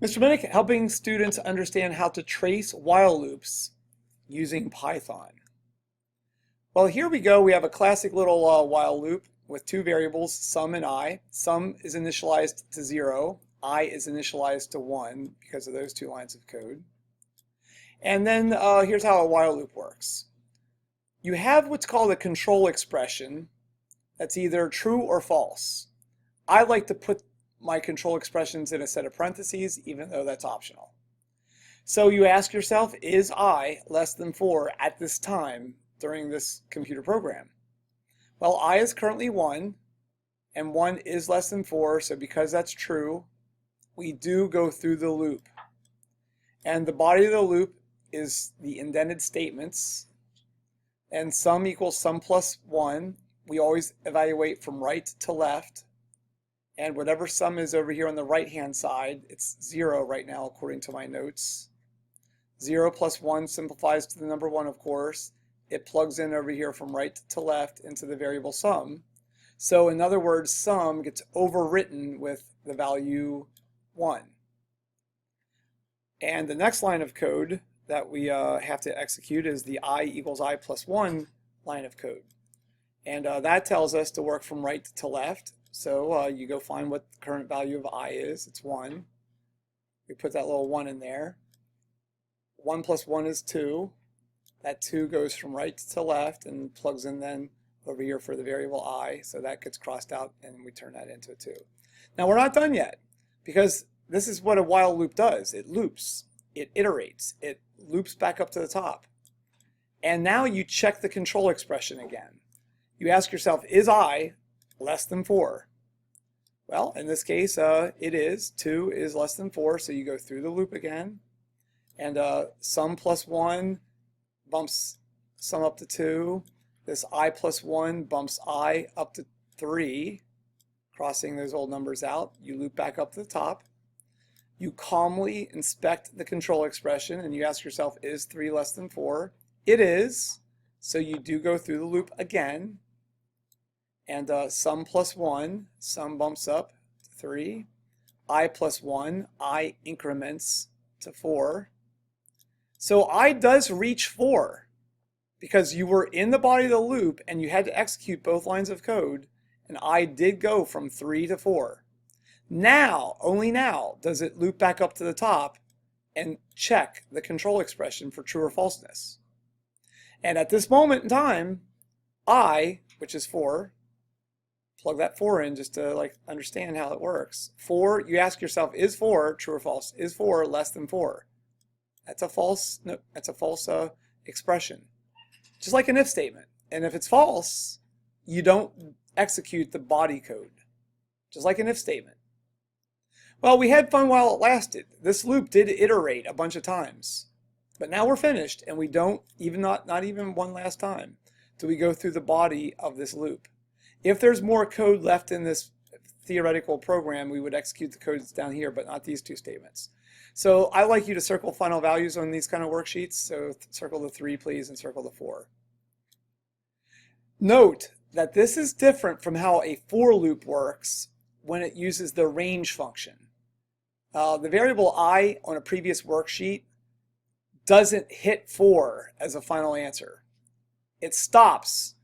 Mr. Minnick helping students understand how to trace while loops using Python. Well, here we go. We have a classic little while loop with two variables, sum and I. Sum is initialized to 0. I is initialized to 1 because of those two lines of code. And then here's how a while loop works. You have what's called a control expression that's either true or false. I like to put my control expressions in a set of parentheses, even though that's optional. So you ask yourself, is I less than 4 at this time during this computer program? Well, I is currently 1, and 1 is less than 4, so because that's true, we do go through the loop. And the body of the loop is the indented statements, and sum equals sum plus 1. We always evaluate from right to left. And whatever sum is over here on the right-hand side, it's 0 right now according to my notes. 0 plus 1 simplifies to the number 1, of course. It plugs in over here from right to left into the variable sum. So in other words, sum gets overwritten with the value 1. And the next line of code that we have to execute is the I equals I plus 1 line of code. And that tells us to work from right to left. So you go find what the current value of I is. It's 1. We put that little 1 in there. 1 plus 1 is 2. That 2 goes from right to left and plugs in then over here for the variable I. So that gets crossed out and we turn that into a 2. Now we're not done yet because this is what a while loop does. It loops. It iterates. It loops back up to the top. And now you check the control expression again. You ask yourself, is I less than 4? Well, in this case, it is. 2 is less than 4, so you go through the loop again. And sum plus 1 bumps sum up to 2. This I plus 1 bumps I up to 3, crossing those old numbers out. You loop back up to the top. You calmly inspect the control expression, and you ask yourself, is 3 less than 4? It is, so you do go through the loop again. And sum plus 1, sum bumps up to 3. I plus 1, I increments to 4. So I does reach 4 because you were in the body of the loop and you had to execute both lines of code, and I did go from 3 to 4. Now, only now, does it loop back up to the top and check the control expression for true or falseness. And at this moment in time, I, which is 4, plug that 4 in just to understand how it works. 4, you ask yourself, is 4 true or false? Is 4 less than 4? That's a false. No, that's a false expression. Just like an if statement. And if it's false, you don't execute the body code. Just like an if statement. Well, we had fun while it lasted. This loop did iterate a bunch of times. But now we're finished, and we don't even not even one last time do we go through the body of this loop. If there's more code left in this theoretical program, we would execute the code that's down here, but not these two statements. So I like you to circle final values on these kind of worksheets. So circle the 3, please, and circle the 4. Note that this is different from how a for loop works when it uses the range function. The variable I on a previous worksheet doesn't hit 4 as a final answer. It stops.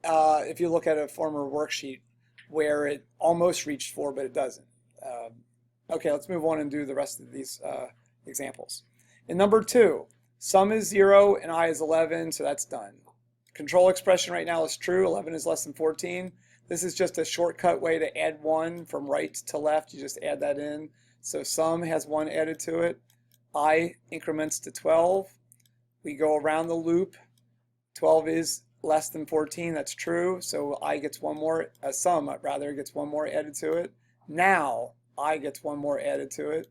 If you look at a former worksheet where it almost reached 4, but it doesn't. Okay, let's move on and do the rest of these examples. In number 2, sum is 0 and I is 11, so that's done. Control expression right now is true. 11 is less than 14. This is just a shortcut way to add 1 from right to left. You just add that in. So sum has 1 added to it. I increments to 12. We go around the loop. 12 is less than 14, that's true. So I gets one more, sum rather gets 1 more added to it. Now I gets 1 more added to it.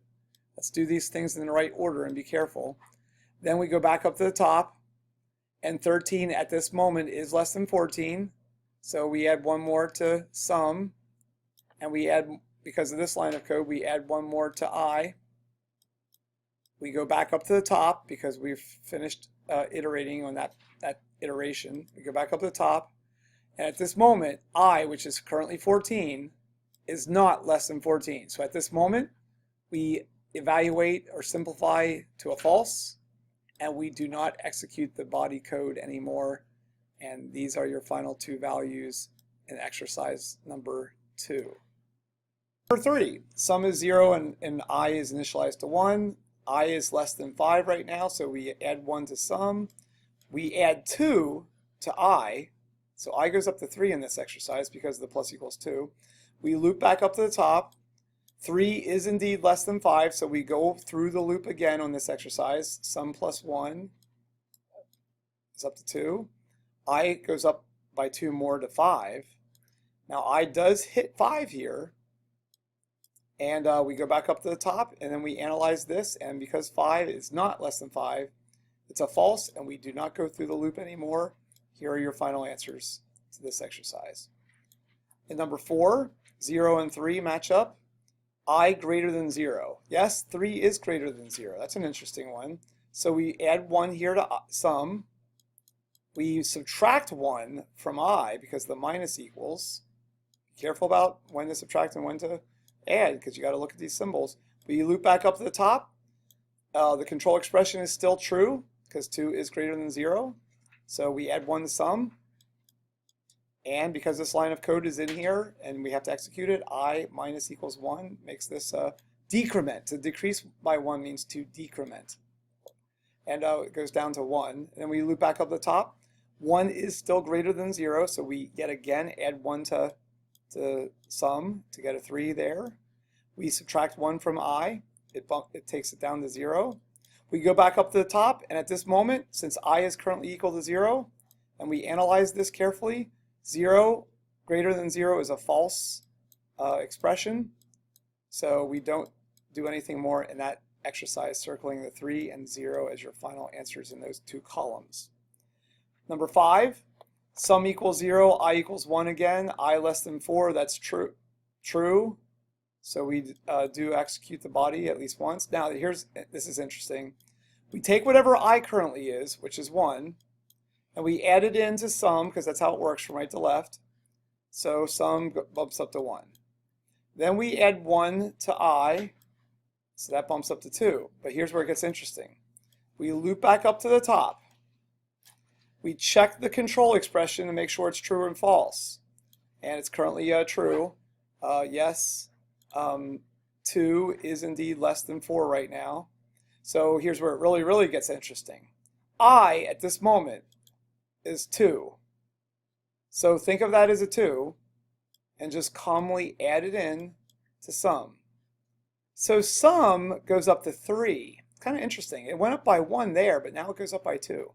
Let's do these things in the right order and be careful. Then we go back up to the top, and 13 at this moment is less than 14. So we add 1 more to sum, and we add, because of this line of code, we add 1 more to I. We go back up to the top because we've finished iterating on that iteration. We go back up to the top, and at this moment, I, which is currently 14, is not less than 14. So at this moment, we evaluate or simplify to a false, and we do not execute the body code anymore. And these are your final two values in exercise number 2. Number 3, sum is 0 and I is initialized to 1. I is less than 5 right now, so we add 1 to sum. We add 2 to I, so I goes up to 3 in this exercise because the plus equals 2. We loop back up to the top. 3 is indeed less than 5, so we go through the loop again on this exercise. Sum plus 1 is up to 2. I goes up by 2 more to 5. Now I does hit 5 here, and we go back up to the top, and then we analyze this, and because 5 is not less than 5, it's a false, and we do not go through the loop anymore. Here are your final answers to this exercise. In number 4, 0 and 3 match up. I greater than 0. Yes, 3 is greater than 0. That's an interesting one. So we add 1 here to sum. We subtract 1 from I because the minus equals. Be careful about when to subtract and when to add because you got to look at these symbols. We loop back up to the top. The control expression is still true because 2 is greater than 0. So we add 1 to sum. And because this line of code is in here and we have to execute it, I minus equals 1 makes this a decrement. To decrease by 1 means to decrement. And it goes down to 1. And then we loop back up the top. 1 is still greater than 0, so we yet again add 1 to sum to get a 3 there. We subtract 1 from I. It takes it down to 0. We go back up to the top, and at this moment, since I is currently equal to 0, and we analyze this carefully, 0 greater than 0 is a false expression, so we don't do anything more in that exercise, circling the 3 and 0 as your final answers in those two columns. Number 5, sum equals 0, I equals 1 again, I less than 4, that's true. So we do execute the body at least once. Now this is interesting. We take whatever I currently is, which is 1, and we add it into sum because that's how it works from right to left. So sum bumps up to 1. Then we add 1 to I, so that bumps up to 2. But here's where it gets interesting. We loop back up to the top. We check the control expression to make sure it's true and false. And it's currently true. Yes, 2 is indeed less than 4 right now. So here's where it really gets interesting. I, at this moment, is 2. So think of that as a 2 and just calmly add it in to sum. So sum goes up to 3. Kind of interesting. It went up by 1 there, but now it goes up by 2.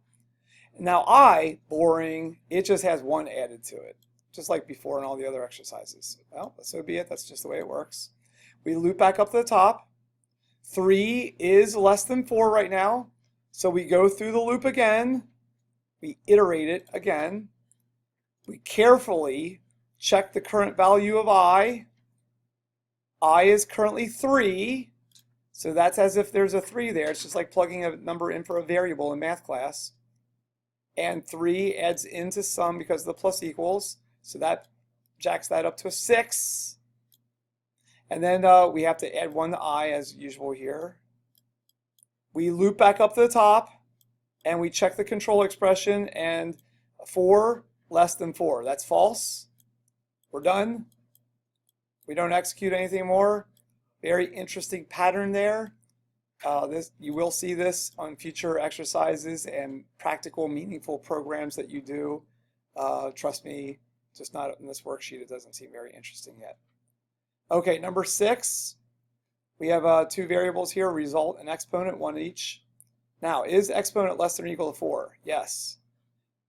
Now I, boring, it just has 1 added to it, just like before in all the other exercises. Well, so be it. That's just the way it works. We loop back up to the top. 3 is less than 4 right now, so we go through the loop again. We iterate it again. We carefully check the current value of I. I is currently 3, so that's as if there's a 3 there. It's just like plugging a number in for a variable in math class. And 3 adds into sum because of the plus equals, so that jacks that up to a 6. And then we have to add 1 to I as usual here. We loop back up to the top, and we check the control expression, and 4 less than 4. That's false. We're done. We don't execute anything more. Very interesting pattern there. You will see this on future exercises and practical, meaningful programs that you do. Trust me, just not in this worksheet. It doesn't seem very interesting yet. Okay, number 6. We have 2 variables here, result and exponent, 1 each. Now, is exponent less than or equal to 4? Yes.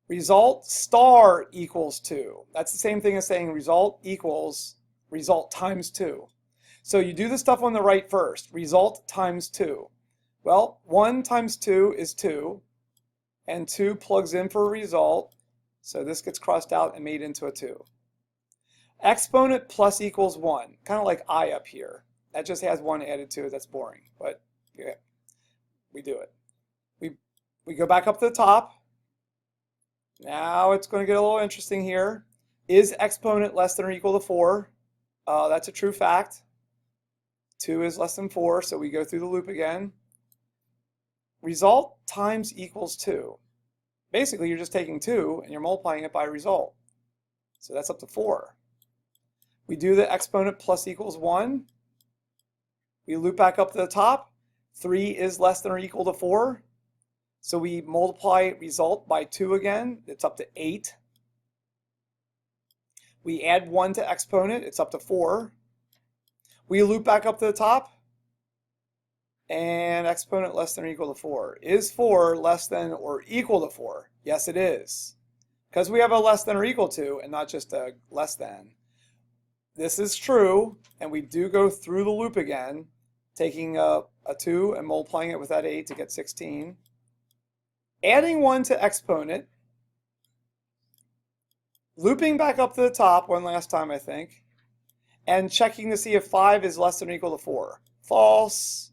Result star equals 2. That's the same thing as saying result equals result times 2. So you do the stuff on the right first. Result times 2. Well, 1 times 2 is 2, and 2 plugs in for a result, so this gets crossed out and made into a 2. Exponent plus equals 1, kind of like I up here. That just has 1 added to it. That's boring, but yeah, we do it. We go back up to the top. Now it's going to get a little interesting here. Is exponent less than or equal to 4? That's a true fact. 2 is less than 4, so we go through the loop again. Result times equals 2. Basically, you're just taking 2 and you're multiplying it by result. So that's up to 4. We do the exponent plus equals 1. We loop back up to the top. 3 is less than or equal to 4. So we multiply result by 2 again. It's up to 8. We add 1 to exponent. It's up to 4. We loop back up to the top. And exponent less than or equal to 4. Is 4 less than or equal to 4? Yes, it is. Because we have a less than or equal to and not just a less than. This is true, and we do go through the loop again, taking a 2 and multiplying it with that 8 to get 16. Adding 1 to exponent. Looping back up to the top one last time, I think. And checking to see if 5 is less than or equal to 4. False.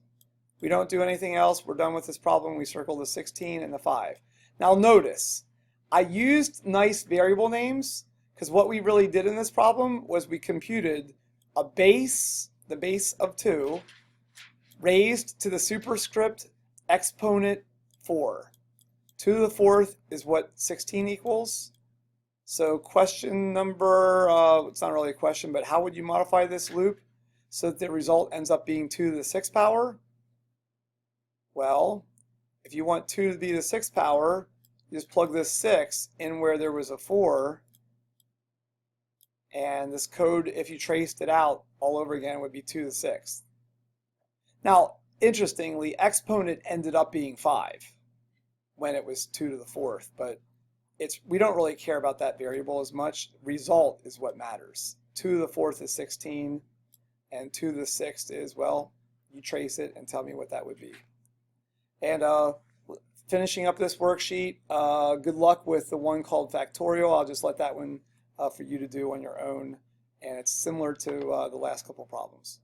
We don't do anything else. We're done with this problem. We circle the 16 and the 5. Now notice, I used nice variable names because what we really did in this problem was we computed a base, the base of 2, raised to the superscript exponent 4. 2 to the 4th is what 16 equals. So question number, it's not really a question, but how would you modify this loop so that the result ends up being 2 to the 6th power? Well, if you want 2 to be the 6th power, you just plug this 6 in where there was a 4. And this code, if you traced it out all over again, would be 2 to the 6th. Now, interestingly, exponent ended up being 5 when it was 2 to the 4th, but we don't really care about that variable as much. Result is what matters. 2 to the 4th is 16, and 2 to the 6th is, well, you trace it and tell me what that would be. And finishing up this worksheet, good luck with the one called factorial. I'll just let that one for you to do on your own, and it's similar to the last couple problems.